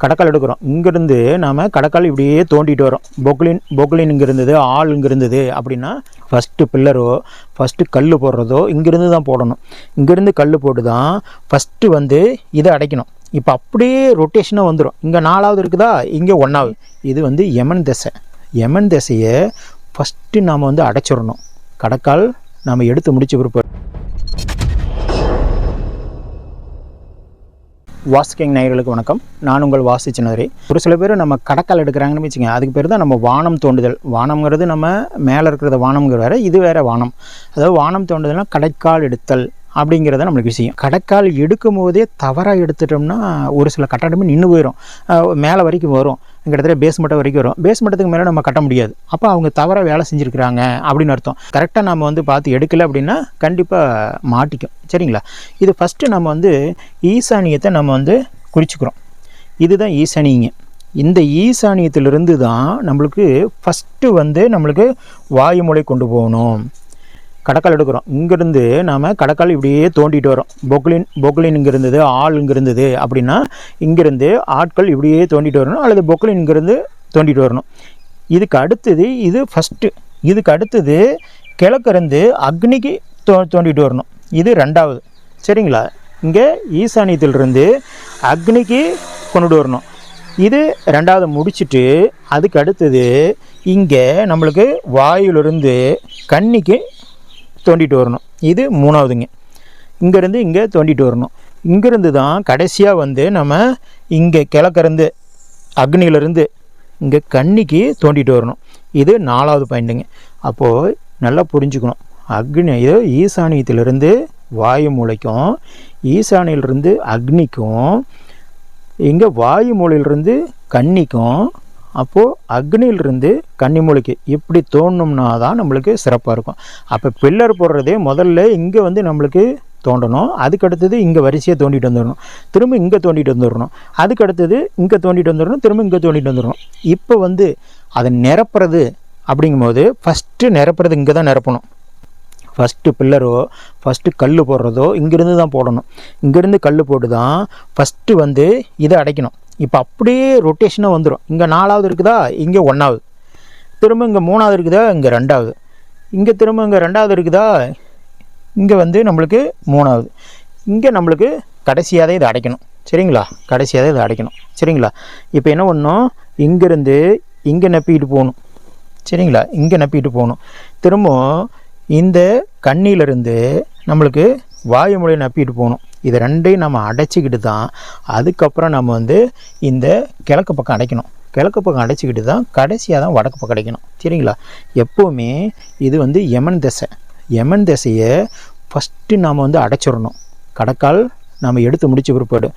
கடக்கால் எடுக்கிறோம். இங்கேருந்து நாம் கடக்கால் இப்படியே தோண்டிட்டு வரோம். பொக்லின் இங்கே இருந்தது, ஆள் இங்கே இருந்தது அப்படின்னா ஃபஸ்ட்டு பில்லரோ ஃபஸ்ட்டு கல் போடுறதோ இங்கேருந்து தான் போடணும். இங்கேருந்து கல் போட்டு தான் ஃபஸ்ட்டு வந்து இதை அடைக்கணும். இப்போ அப்படியே ரொட்டேஷனாக வந்துடும். இங்கே 4வது இருக்குதா, இங்கே 1வது. இது வந்து யமன் திசை. யமன் திசையை ஃபஸ்ட்டு நாம் வந்து அடைச்சிடணும். கடக்கால் நாம் எடுத்து முடிச்ச பிறப்பு வாஸ்துகிங் நேயர்களுக்கு வணக்கம். நான் உங்கள் வாஸ்து சின்னதுரை. ஒரு சில பேர் நம்ம கடக்கால் எடுக்கிறாங்கன்னு வச்சுங்க, அதுக்கு பேர் தான் நம்ம வானம் தோண்டுதல். வானம்ங்கிறது நம்ம மேலே இருக்கிறத வானம்ங்கிற வேறு, இது வேறு வானம். அதாவது வானம் தோண்டுதல்னால் கடைக்கால் எடுத்தல் அப்படிங்கிறத நம்மளுக்கு விஷயம். கடைக்கால் எடுக்கும் போதே தவறாக எடுத்துட்டோம்னா ஒரு சில கட்டடமே நின்று போயிடும். மேலே வரைக்கும் வரும், கிட்டத்தட்ட பேஸ்மெண்ட்டை வரைக்கும் வரும். பேஸ்மெண்ட்டுக்கு மேலே நம்ம கட்ட முடியாது. அப்போ அவங்க தவறாக வேலை செஞ்சுருக்கிறாங்க அப்படின்னு அர்த்தம். கரெக்டாக நம்ம வந்து பார்த்து எடுக்கலை அப்படின்னா கண்டிப்பாக மாட்டிக்கும். சரிங்களா? இது ஃபஸ்ட்டு நம்ம வந்து ஈசானியத்தை நம்ம வந்து குறிச்சிக்கிறோம். இதுதான் ஈசானியங்க. இந்த ஈசானியத்திலிருந்து தான் நம்மளுக்கு ஃபஸ்ட்டு வந்து நம்மளுக்கு வாயு மூலை கொண்டு போகணும். கடக்கால் எடுக்கிறோம். இங்கேருந்து நாம் கடக்கால் இப்படியே தோண்டிட்டு வரோம். பொக்லின் இங்கே இருந்தது, ஆள் இங்கே இருந்தது அப்படின்னா இங்கேருந்து ஆட்கள் இப்படியே தோண்டிட்டு வரணும், அல்லது பொக்லின் இங்கேருந்து தோண்டிட்டு வரணும். இதுக்கு அடுத்தது இது ஃபஸ்ட்டு. இதுக்கு அடுத்தது கிழக்கிருந்து அக்னிக்கு தோண்டிட்டு வரணும். இது 2வது. சரிங்களா? இங்கே ஈசானியத்திலிருந்து அக்னிக்கு கொண்டுட்டு வரணும். இது 2வது முடிச்சுட்டு அதுக்கு அடுத்தது இங்கே நம்மளுக்கு வாயுவிலிருந்து கன்னிக்கு தோண்டிட்டு வரணும். இது 3வதுங்க. இங்கேருந்து இங்கே தோண்டிட்டு வரணும். இங்கேருந்து தான் கடைசியாக வந்து நம்ம இங்கே கிழக்கிருந்து அக்னியிலேருந்து இங்கே கன்னிக்கு தோண்டிட்டு வரணும். இது 4வது பாயிண்ட்டுங்க. அப்போது நல்லா புரிஞ்சுக்கணும். அக்னி ஈசானியத்திலிருந்து வாயு மூலைக்கும், ஈசானியிலிருந்து அக்னிக்கும், இங்கே வாயு மூலையிலிருந்து கன்னிக்கும், அப்போது அக்னியிலிருந்து கன்னி மூலைக்கு இப்படி தோண்டணும்னா தான் நம்மளுக்கு சிறப்பாக இருக்கும். அப்போ பில்லர் போடுறதே முதல்ல இங்கே வந்து நம்மளுக்கு தோண்டணும். அதுக்கடுத்தது இங்கே வரிசையாக தோண்டிட்டு வந்துடணும். திரும்ப இங்கே தோண்டிட்டு வந்துடணும். அதுக்கடுத்தது இங்கே தோண்டிட்டு வந்துடணும். திரும்ப இங்கே தோண்டிட்டு வந்துடணும். இப்போ வந்து அதை நிரப்புறது அப்படிங்கும்போது ஃபஸ்ட்டு நிரப்புறது இங்கே தான் நிரப்பணும். ஃபஸ்ட்டு பில்லரோ ஃபஸ்ட்டு கல் போடுறதோ இங்கேருந்து தான் போடணும். இங்கேருந்து கல் போட்டு தான் ஃபஸ்ட்டு வந்து இதை அடைக்கணும். இப்போ அப்படியே ரொட்டேஷனாக வந்துடும். இங்கே 4வது இருக்குதா, இங்கே 1வது. திரும்ப இங்கே 3வது இருக்குதா, இங்கே 2வது. இங்கே திரும்ப இங்கே 2வது இருக்குதா, இங்கே வந்து நம்மளுக்கு 3வது. இங்கே நம்மளுக்கு கடைசியாக இதை அடைக்கணும். சரிங்களா? கடைசியாக இதை அடைக்கணும். சரிங்களா? இப்போ என்ன பண்ணணும், இங்கேருந்து இங்கே நப்பிக்கிட்டு போகணும். சரிங்களா? இங்கே நப்பிக்கிட்டு போகணும். திரும்ப இந்த கண்ணியிலிருந்து நம்மளுக்கு வாயு மூலையை நப்பிட்டு போகணும். இது 2ஐயும் நம்ம அடைச்சிக்கிட்டு தான் அதுக்கப்புறம் நம்ம வந்து இந்த கிழக்கு பக்கம் அடைக்கணும். கிழக்கு பக்கம் அடைச்சிக்கிட்டு தான் கடைசியாக தான் வடக்கு பக்கம் அடைக்கணும். சரிங்களா? எப்போவுமே இது வந்து யமன் திசை. யமன் திசையை ஃபஸ்ட்டு நாம் வந்து அடைச்சிடணும். கடக்கால் நம்ம எடுத்து முடிச்ச பிற்பாடு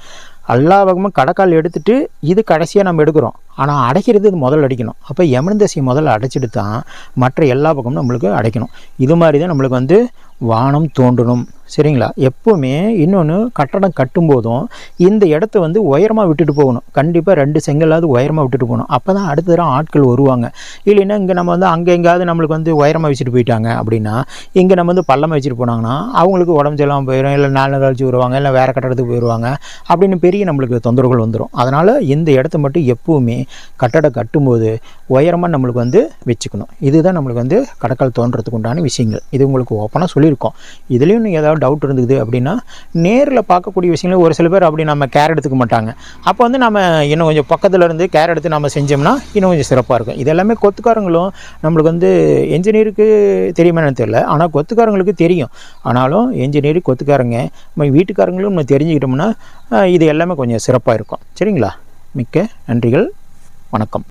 எல்லா பக்கமும் கடக்கால் எடுத்துகிட்டு இது கடைசியாக நம்ம எடுக்கிறோம். ஆனால் அடைக்கிறது இது முதல்ல அடிக்கணும். அப்போ யமன் திசையை முதல்ல அடைச்சிட்டு தான் மற்ற எல்லா பக்கமும் நம்மளுக்கு அடைக்கணும். இது மாதிரி தான் நம்மளுக்கு வந்து வானம் தோண்டணும். சரிங்களா? எப்போவுமே இன்னொன்று, கட்டடம் கட்டும்போதும் இந்த இடத்த வந்து உயரமாக விட்டுட்டு போகணும். கண்டிப்பாக 2 செங்கலாவது உயரமாக விட்டுட்டு போகணும். அப்போ தான் அடுத்த தடவை ஆட்கள் வருவாங்க. இல்லைன்னா இங்கே நம்ம வந்து அங்கே எங்கேயாவது நம்மளுக்கு வந்து உயரமாக வச்சுட்டு போயிட்டாங்க அப்படின்னா இங்கே நம்ம வந்து பள்ளமாக வச்சுட்டு போனாங்கன்னா அவங்களுக்கு உடம்பு சரியில்லாமல் போயிடும், இல்லை 4 நாள் கழிச்சு வருவாங்க, இல்லை வேறு கட்டடத்துக்கு போயிடுவாங்க. அப்படின்னு பெரிய நம்மளுக்கு தொந்தரவுகள் வந்துடும். அதனால் இந்த இடத்த மட்டும் எப்போவுமே கட்டடம் கட்டும்போது உயரமாக நம்மளுக்கு வந்து வச்சுக்கணும். இதுதான் நம்மளுக்கு வந்து கடக்கால் தோன்றதுக்கு உண்டான விஷயங்கள். இது உங்களுக்கு ஓப்பனாக சொல்லியிருக்கோம். இதுலேயும் நீங்கள் ஏதாவது டவுட் இருந்தது அப்படின்னா நேரில் பார்க்கக்கூடிய விஷயங்கள் ஒரு சில பேர் அப்படி நம்ம கேர் எடுத்துக்க மாட்டாங்க. அப்போ வந்து நம்ம இன்னும் கொஞ்சம் பக்கத்தில் இருந்து கேர் எடுத்து நம்ம செஞ்சோம்னா இன்னும் கொஞ்சம் சிறப்பாக இருக்கும். இது எல்லாமே கொத்துக்காரங்களும் நம்மளுக்கு வந்து என்ஜினியருக்கு தெரியுமா தெரியல, ஆனால் கொத்துக்காரங்களுக்கு தெரியும். ஆனாலும் என்ஜினியரு கொத்துக்காரங்க நம்ம வீட்டுக்காரங்களும் நம்ம தெரிஞ்சுக்கிட்டோம்னா இது எல்லாமே கொஞ்சம் சிறப்பாக இருக்கும். சரிங்களா? மிக்க நன்றிகள். வணக்கம்.